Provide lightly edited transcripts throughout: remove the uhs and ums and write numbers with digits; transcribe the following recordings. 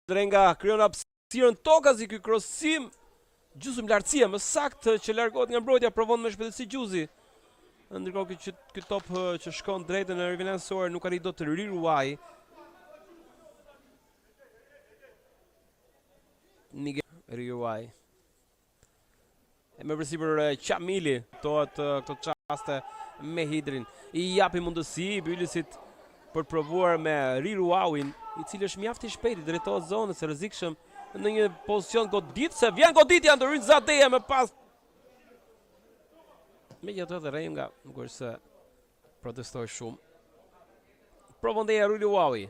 Drenga krijon hapësirën tokazi ky krosim. Gjusëm lartësia më saktë që largohet nga mbrojtja, provon me shpejtësi Gjuzi. Ndërkohë ky top që shkon drejtën e rivelansuar nuk arrit dot të riruaj. Nigel riruaj. E me përsipër Qamili tohet këto çaste me Hidrin. I japi mundësi Bylisit për provuar me riruauin, i cili është mjaft i shpejt, drejtohet zonës, e rrezikshëm në një pozicion goditse. Vjen goditja ndërhyn Zadeja me pas. Megjithatë edhe Renga nuk është se protestoi shumë. Provon Deja Riruaui.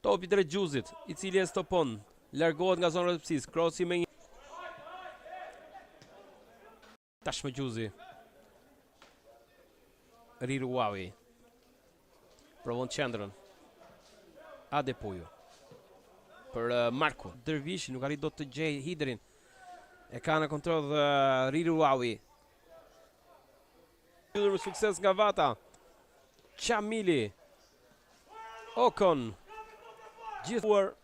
Topi drejt Gjuzit, i cili e stopon. Largohet nga zona e rrëpsisë, krosi me një. Tashmë Gjuzi. Riruaui. Provon qendrën. Adepuju. Për Marku. Dervishi nuk arrit dot të gjej Hidrin. E ka në kontroll Riruaui. Me sukses nga Vata. Qamili. Okon. Gjithuar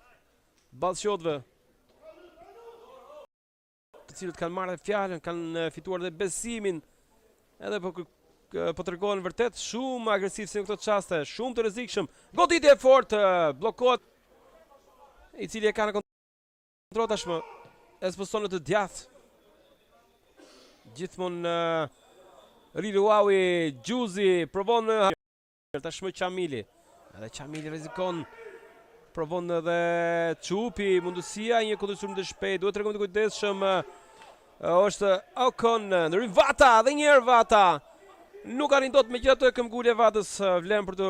ballshotëve, të cilët kanë marrë fjalën, kanë fituar dhe besimin, edhe po tregohen vërtet shumë agresiv si në këto çaste, shumë të rrezikshëm. Goditje e fortë, bllokohet, i cili e ka në kontroll tashmë. Ekspozicionet të djathtë. Gjithmonë Riruaui, Gjuzi provon tashmë Qamili. Edhe Qamili rrezikon. Provon edhe Çupi, mundësia një kundërshtim të shpejtë, duhet të tregon të kujdesshëm. Është Okon, ndërhyn Vata, edhe një herë Vata. Nuk arrin dot, megjithatë këmbgulja e Vatës vlen për të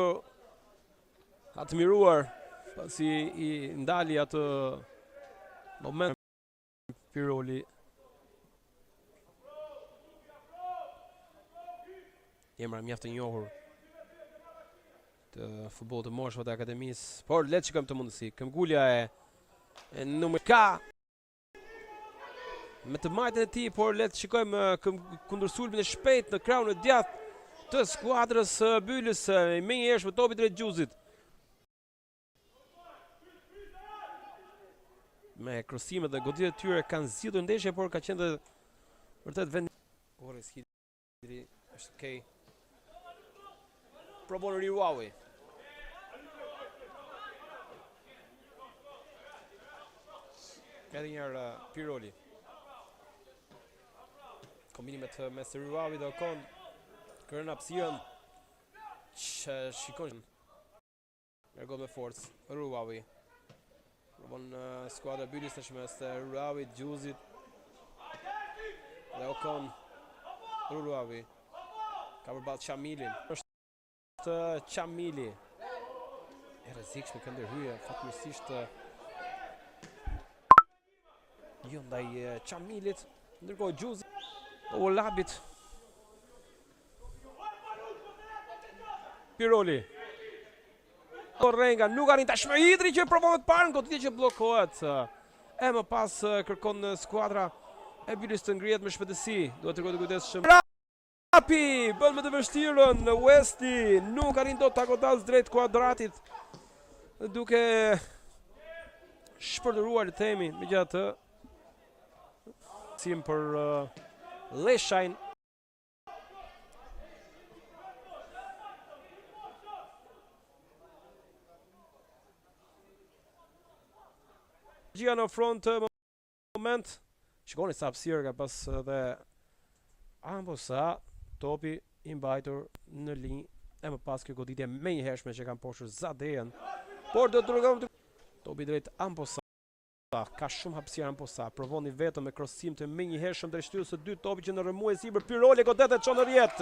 admiruar, pasi i ndali atë moment Piroli. Emra mjaft të njohur të futbollit të moshëve të akademisë, por le të shikojmë të mundësi. Këmbgulja e numër K me të majtën e tij, por le të shikojmë kundërsulmin e shpejt në krahun e djathtë të skuadrës Bylis, me një herë topi drejt Gjuzit. Me krosimet dhe goditjet e tyre kanë zgjidhur ndeshje, por ka qenë vërtet vend. Orës Hidri është okay. Provon Riruaui. Edhe njërë Piroli. Kombinimet mes Riruaui dhe Okon. Kërën hapësirën. Shikon. Largohet me forcë. Riruaui. Provon skuadra Bylis tashmë mes Riruaui, Gjuzit. Dhe Okon. Riruaui. Ka përballë Qamilin. Është Qamili. E rrezikshme ka ndërhyrje, fatmirësisht jo ndaj Qamilit, ndërkohë Gjuzi o Labit. Piroli. Renga nuk arrin tashmë Hidri që provon të parën, goditje që bllokohet. E më pas kërkon skuadra e Bylis të ngrihet me shpejtësi. Duhet të tregohet kujdesshëm. Rapi bën me të vështirën në Westi, nuk arrin dot ta godas drejt kuadratit, duke shpërdoruar, të themi, megjithatë sim për Leshajn. Gjia në front moment. Shikoni sa hapësirë ka pas edhe Ambosa, topi i mbajtur në linjë, e më pas kjo goditje me një hershme që kanë poshtur Zadejan. Por do të tregon topi drejt Ambosa. Ka shumë hapësirë Ambosa, provoni vetëm me krosim të me një hershëm drejt shtyrës së dytë, topi që në rrëmues sipër Piroli godet e çon në rrjet.